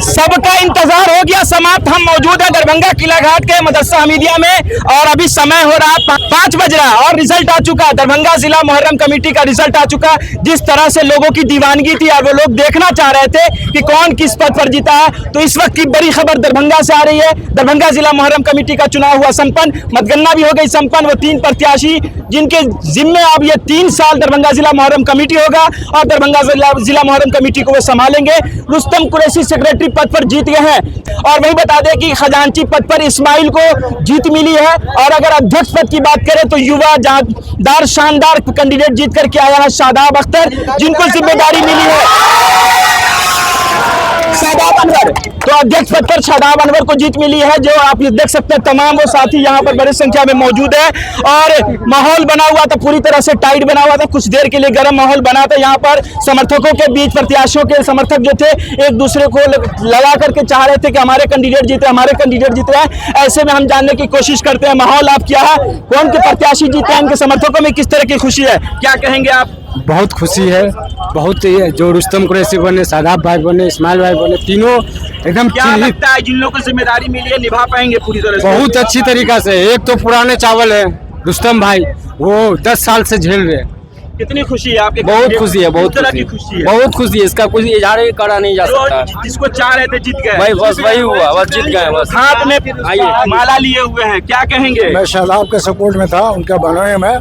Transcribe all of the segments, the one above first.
सबका इंतजार हो गया समाप्त। हम मौजूद है दरभंगा किला घाट के मदरसा हमीदिया में और अभी समय हो रहा है 5 बज रहा और रिजल्ट आ चुका। दरभंगा जिला मुहर्रम कमेटी का रिजल्ट आ चुका। जिस तरह से लोगों की दीवानगी थी और वो लोग देखना चाह रहे थे कि कौन किस पद पर जीता है, तो इस वक्त की बड़ी खबर दरभंगा से आ रही है। दरभंगा जिला मुहर्रम कमेटी का चुनाव हुआ संपन्न, मतगणना भी हो गई संपन्न। वो 3 प्रत्याशी जिनके जिम्मे अब ये 3 साल दरभंगा जिला मुहर्रम कमेटी होगा और दरभंगा जिला मुहर्रम कमेटी को वो संभालेंगे। रुस्तम कुरैशी सेक्रेटरी पद पर जीत गए हैं और वही बता दें कि खजांची पद पर इस्माइल को जीत मिली है। और अगर अध्यक्ष पद की बात करें तो युवा जानदार शानदार कैंडिडेट जीत करके आया है शादाब अख्तर, जिनको जिम्मेदारी मिली है शादाब अनवर। तो अध्यक्ष पद पर शादाब अनवर को जीत मिली है, जो आप देख सकते हैं तमाम वो साथी यहाँ पर बड़ी संख्या में मौजूद है। और माहौल बना हुआ था, पूरी तरह से टाइट बना हुआ था, कुछ देर के लिए गर्म माहौल बना था। यहाँ पर समर्थकों के बीच प्रत्याशियों के समर्थक जो थे एक दूसरे को लगा करके चाह रहे थे कि हमारे कैंडिडेट जीते, हमारे कैंडिडेट जीत रहे हैं। ऐसे में हम जानने की कोशिश करते हैं माहौल आप क्या है, कौन के प्रत्याशी जीते हैं, इनके समर्थकों में किस तरह की खुशी है, क्या कहेंगे आप? बहुत खुशी है, बहुत ही। जो रुस्तम कुरैशी बने, शादाब भाई बने, इस्माइल भाई बने, तीनों एकदम। क्या लगता है जिन लोगों को जिम्मेदारी मिली है निभा पाएंगे पूरी तरह से? बहुत अच्छी तरीका से। एक तो पुराने चावल है रुस्तम भाई, वो 10 साल से झेल रहे हैं। कितनी खुशी है आपके? बहुत खुशी है, बहुत तरह की खुशी है, बहुत खुशी है। इसका कुछ इजहार करा नहीं जा सकता। जिसको चाह रहे थे जीत गए, भाई बस वही हुआ, बस जीत गए। बस हाथ में माला लिए हुए हैं, क्या कहेंगे? मैं शादाब के सपोर्ट में था, उनका बनाए में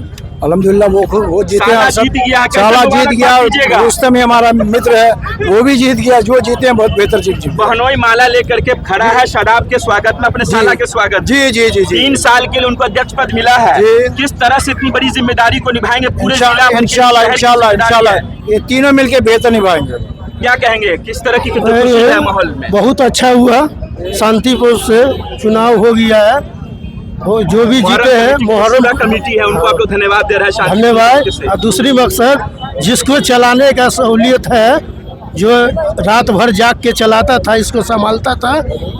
अल्हम्दुलिल्लाह वो जीते हैं। जीत गया, साला जीत गया। रुस्तम ही हमारा मित्र है, वो भी जीत गया। जो जीते हैं बहुत बेहतर जीत। बहनोई माला लेकर के खड़ा है शादाब के स्वागत में, अपने साला के स्वागत। जी जी जी जी। 3 साल के लिए उनको अध्यक्ष पद मिला है। किस तरह से इतनी बड़ी जिम्मेदारी को निभाएंगे पूरे जिला? इंशाल्लाह ये तीनों मिलके बेहतर निभाएंगे। क्या कहेंगे, किस तरह की खुशी है माहौल में? बहुत अच्छा हुआ, शांतिपूर्ण से चुनाव हो गया है। वो जो भी जीते हैं मुहर्रम कमेटी है उनको आप लोग धन्यवाद दे रहे हैं। धन्यवाद। और दूसरी मकसद, जिसको चलाने का सहूलियत है, जो रात भर जाग के चलाता था, इसको संभालता था,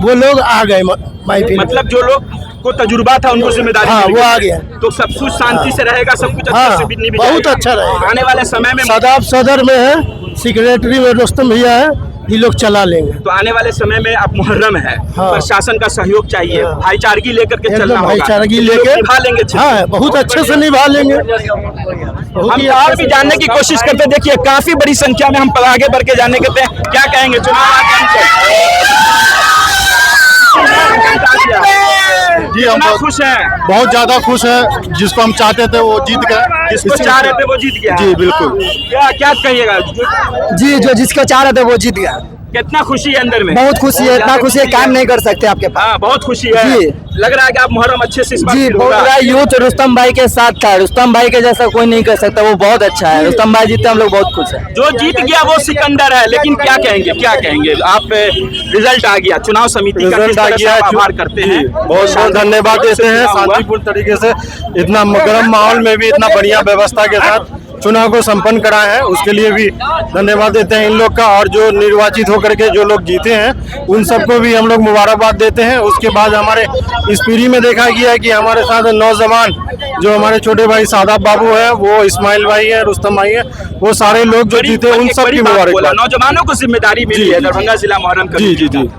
वो लोग आ गए महफिल। मतलब जो लोग को तजुर्बा था उनको जिम्मेदारी, हाँ, वो आ गया। तो सब कुछ शांति से रहेगा, सब कुछ अच्छे से भी बहुत अच्छा रहेगा। आने वाले समय में शादाब सदर में है, सेक्रेटरी में रुस्तम भैया है, ये लोग चला लेंगे। तो आने वाले समय में आप मुहर्रम है, हाँ। प्रशासन का सहयोग चाहिए, भाईचारगी लेकर के चलना होगा। भाईचारगी लेके निभा लेंगे, हाँ, बहुत अच्छे से निभा लेंगे। हम और भी जानने की कोशिश करते हैं। देखिए काफी बड़ी संख्या में हम आगे बढ़ के जानने के हैं, क्या कहेंगे जी? हम बहुत खुश हैं, बहुत ज्यादा खुश हैं। जिसको हम चाहते थे वो जीत गए, जिसको चाह रहे थे वो जीत गया। जी बिल्कुल। क्या कहिएगा? जी, जो जिसको चाह रहे थे वो जीत गया। कितना खुशी है अंदर में? बहुत खुशी है, इतना खुशी है काम नहीं कर सकते आपके पास। हाँ, बहुत खुशी है जी। लग रहा है कि आप मुहर्रम अच्छे से इस बार जी, बहुत बड़ा यूथ रुस्तम भाई के साथ था। रुस्तम भाई के जैसा कोई नहीं कर सकता, वो बहुत अच्छा है। रुस्तम भाई जीते, हम लोग बहुत खुश हैं। जो जीत गया वो सिकंदर है, लेकिन क्या कहेंगे आप? रिजल्ट आ गया, चुनाव समिति का किस तरह से आभार करते हैं? बहुत बहुत धन्यवाद देते हैं। शांतिपूर्ण तरीके से, इतना गर्म माहौल में भी इतना बढ़िया व्यवस्था के साथ चुनाव को संपन्न कराए हैं, उसके लिए भी धन्यवाद देते हैं इन लोग का। और जो निर्वाचित होकर के जो लोग जीते हैं उन सबको भी हम लोग मुबारकबाद देते हैं। उसके बाद हमारे इस पीढ़ी में देखा गया है कि हमारे साथ नौजवान जो हमारे छोटे भाई शादाब बाबू हैं, वो इस्माइल भाई हैं, रुस्तम भाई हैं, वो सारे लोग जो जीते उन सब की मुबारकबाद। नौजवानों को जिम्मेदारी मिली है दरभंगा जिला मुहर्रम कमेटी। जी जी जी।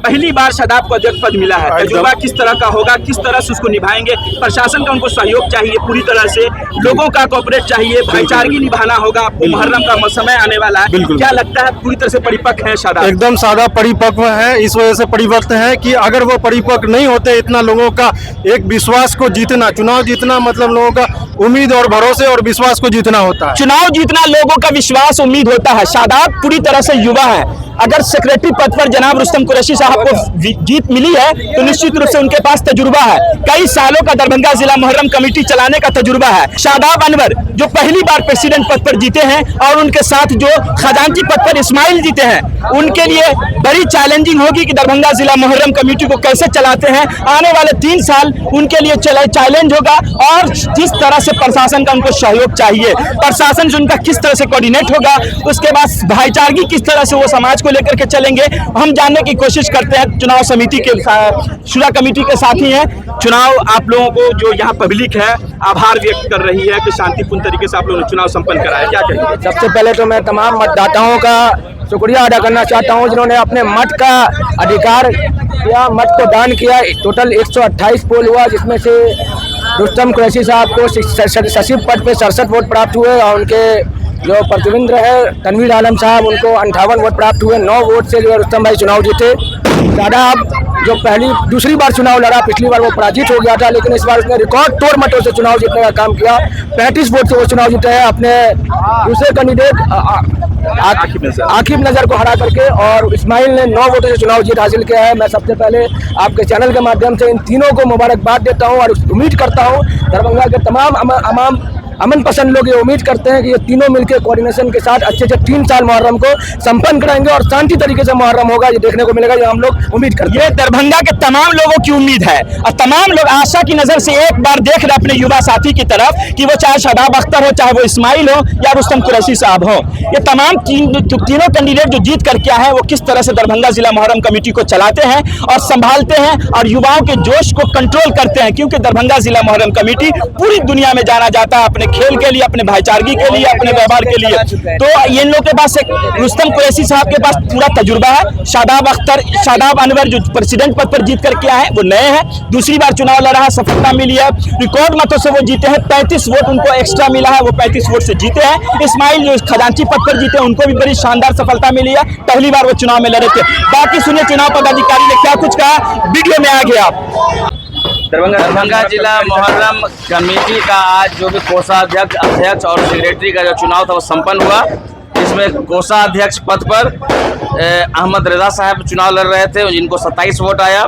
पहली बार शादाब को अध्यक्ष पद मिला है, तजुर्बा किस तरह का होगा, किस तरह से उसको निभाएंगे? प्रशासन का उनको सहयोग चाहिए पूरी तरह से, लोगों का कोऑपरेट चाहिए, भाईचारगी निभाना होगा। आपको मुहर्रम का समय आने वाला है, क्या लगता है पूरी तरह से परिपक्व है शादाब? एकदम शादाब परिपक्व है, इस वजह से परिपक्व है कि अगर वो परिपक्व नहीं होते, इतना लोगों का एक विश्वास को जीतना, चुनाव जीतना मतलब लोगों का उम्मीद और भरोसे और विश्वास को जीतना होता है। चुनाव जीतना लोगों का विश्वास उम्मीद होता है। शादाब पूरी तरह से युवा है। अगर सेक्रेटरी पद पर जनाब रुस्तम कुरैशी साहब को जीत मिली है तो निश्चित रूप से उनके पास तजुर्बा है, कई सालों का दरभंगा जिला मुहर्रम कमेटी चलाने का तजुर्बा है। शादाब अनवर जो पहली बार प्रेसिडेंट पद पर जीते हैं और उनके साथ जो खजांची पद पर इस्माइल जीते हैं, उनके लिए बड़ी चैलेंजिंग होगी कि दरभंगा जिला मुहर्रम कमेटी को कैसे चलाते हैं। आने वाले 3 साल उनके लिए चैलेंज होगा और जिस तरह से प्रशासन का उनको सहयोग चाहिए, प्रशासन से उनका किस तरह से कोऑर्डिनेट होगा, उसके बाद भाईचारगी किस तरह से वो समाज को लेकर के चलेंगे, हम जानने की कोशिश करते हैं। चुनाव समिति के शुरा कमेटी के साथी हैं। चुनाव आप लोगों को जो यहाँ पब्लिक है आभार व्यक्त कर रही है कि शांतिपूर्ण तरीके से आप लोगों ने चुनाव संपन्न कराया, क्या कहेंगे? सबसे पहले तो मैं तमाम मतदाताओं का शुक्रिया अदा करना चाहता हूँ जिन्होंने अपने मत का अधिकार किया, मत को दान किया। टोटल 128 पोल हुआ, जिसमें से रुस्तम कुरैशी साहब को सचिव पद पे 67 वोट प्राप्त हुए और उनके जो प्रतिद्वंद्वी है तनवीर आलम साहब, उनको 58 वोट प्राप्त हुए। 9 वोट से जो है रुस्तम भाई चुनाव जीते। शादाब जो दूसरी बार चुनाव लड़ा, पिछली बार वो पराजित हो गया था, लेकिन इस बार उसने रिकॉर्ड तोड़ मतों से चुनाव जीतने का काम किया। 35 वोट से वो चुनाव जीते हैं अपने दूसरे कैंडिडेट आकिब नजर को हरा करके, और इस्माइल ने 9 वोटों से चुनाव जीत हासिल किया है। मैं सबसे पहले आपके चैनल के माध्यम से इन तीनों को मुबारकबाद देता हूं और उम्मीद करता हूं दरभंगा के तमाम अमन पसंद लोग ये उम्मीद करते हैं कि ये तीनों मिलकर कोऑर्डिनेशन के साथ अच्छे से 3 साल मुहर्रम को संपन्न कराएंगे और शांति तरीके से मुहर्रम होगा, ये देखने को मिलेगा, ये हम लोग उम्मीद करते हैं। ये दरभंगा के तमाम लोगों की उम्मीद है और तमाम लोग आशा की नजर से एक बार देख रहे अपने युवा साथी की तरफ कि वो चाहे शादाब अख्तर हो, चाहे वो इस्माइल हो या रुस्तम कुरैशी साहब हो। ये तमाम तीनों कैंडिडेट जो जीत करके आए हैं वो किस तरह से दरभंगा जिला मुहर्रम कमेटी को चलाते हैं और संभालते हैं और युवाओं के जोश को कंट्रोल करते हैं, क्योंकि दरभंगा जिला मुहर्रम कमेटी पूरी दुनिया में जाना जाता है अपने खेल के लिए, अपने भाईचारगी के लिए, अपने व्यवहार के लिए। तो इन लोगों के पास एक रुस्तम कुरैशी साहब के पास पूरा तजुर्बा है। शादाब अनवर जो प्रेसिडेंट पद पर जीत करके आए हैं वो नए हैं, दूसरी बार चुनाव लड़ा है, सफलता मिली है, रिकॉर्ड मतों से वो जीते हैं। 35 वोट उनको एक्स्ट्रा मिला है, वो 35 वोट से जीते हैं। इस्माइल जो खजांची पद पर जीते हैं उनको भी बड़ी शानदार सफलता मिली है, पहली बार वो चुनाव में लड़े थे। बाकी सुनिए चुनाव पदाधिकारी ने क्या कुछ कहा, वीडियो में आ गया आप। दरभंगा जिला मुहर्रम कमेटी का आज जो भी कोषाध्यक्ष, अध्यक्ष और सेक्रेटरी का जो चुनाव था वो संपन्न हुआ। इसमें कोषाध्यक्ष पद पर अहमद रजा साहब चुनाव लड़ रहे थे, जिनको 27 वोट आया।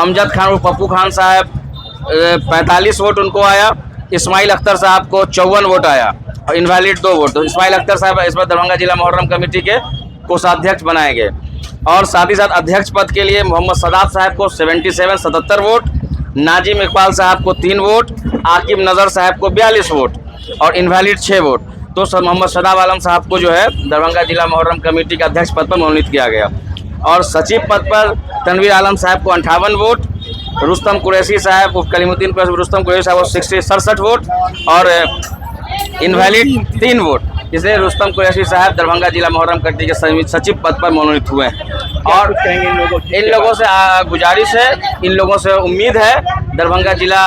अमजद खान और पप्पू खान साहब 45 वोट उनको आया। इस्माइल अख्तर साहब को 54 वोट आया और इनवैलिड 2 वोट। तो इस्माइल अख्तर साहब इस बार दरभंगा जिला मुहर्रम कमेटी के कोषाध्यक्ष बनाए गए। और साथ ही साथ अध्यक्ष पद के लिए मोहम्मद सदाब साहब को 77 वोट, नाजिम इकबाल साहब को 3 वोट, आकिब नज़र साहब को 42 वोट और इनवैलिड 6 वोट। तो सर मोहम्मद सदाब आलम साहब को जो है दरभंगा जिला मुहर्रम कमेटी के अध्यक्ष पद पर मनोनीत किया गया। और सचिव पद पर तनवीर आलम साहब को 58 वोट, रुस्तम कुरैशी साहब कलीमुद्दीन पर रुस्तम कुरैशी साहब को 67 वोट और इनवैलिड 3 वोट। इसलिए रुस्तम कुरैशी साहब दरभंगा जिला मुहर्रम कमेटी के सचिव पद पर मनोनीत हुए हैं। और इन लोगों से गुजारिश है, इन लोगों से उम्मीद है दरभंगा जिला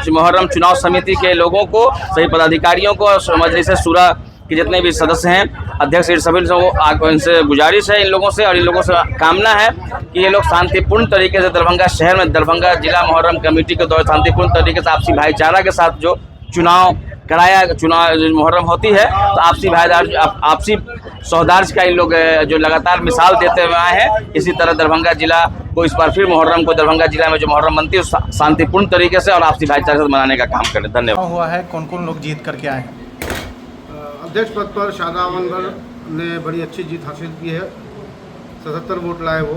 मुहर्रम चुनाव समिति के लोगों को, सभी पदाधिकारियों को, मजलिस शूरा के जितने भी सदस्य हैं, अध्यक्ष सभी को इनसे गुजारिश है इन लोगों से, और इन लोगों से कामना है कि ये लोग शांतिपूर्ण तरीके से दरभंगा शहर में दरभंगा जिला मुहर्रम कमेटी के द्वारा शांतिपूर्ण तरीके से आपसी भाईचारा के साथ जो चुनाव मुहर्रम होती है, तो आपसी सौहार्द का इन लोग जो लगातार मिसाल देते हुए आए हैं। इसी तरह दरभंगा जिला को इस बार फिर मुहर्रम को दरभंगा जिला में जो मुहर्रम बनती है शांतिपूर्ण तरीके से और आपसी भाईचारे से मनाने का काम करें। धन्यवाद। हुआ है, कौन कौन लोग जीत करके आए हैं? अध्यक्ष पद पर शादाब अनवर ने बड़ी अच्छी जीत हासिल की है, 77 वोट लाए वो।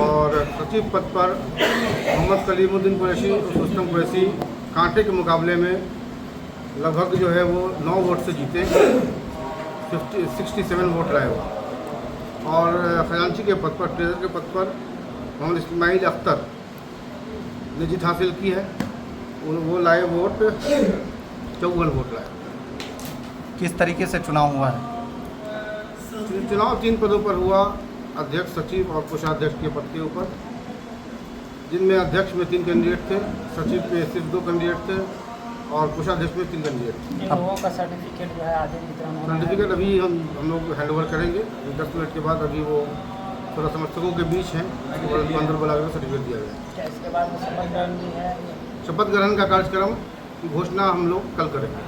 और सचिव पद पर मोहम्मद कलीमुद्दीन कुरैशी और रुस्तम कुरैशी कांटे के मुकाबले में लगभग जो है वो 9 वोट से जीते, 67 वोट लाए वो। और खजांची के पद पर, ट्रेजर के पद पर मोहम्मद इस्माइल अख्तर ने जीत हासिल की है, वो लाए वोट 54 वोट लाए। किस तरीके से चुनाव हुआ है? चुनाव 3 पदों पर हुआ, अध्यक्ष, सचिव और कोषाध्यक्ष के पद के ऊपर, जिनमें अध्यक्ष में 3 कैंडिडेट थे, सचिव में सिर्फ 2 कैंडिडेट थे और कोषाध्यक्ष में 3 कैंडिडेट थे। लोगों का सर्टिफिकेट जो है आधे वितरण सर्टिफिकेट अभी हम लोग हैंड ओवर करेंगे 10 मिनट के बाद। अभी वो थोड़ा समर्थकों के बीच हैं, अंदर बुला कर सर्टिफिकेट दिया गया। इसके बाद शपथ ग्रहण भी है। शपथ ग्रहण का कार्यक्रम की घोषणा हम लोग कल करेंगे।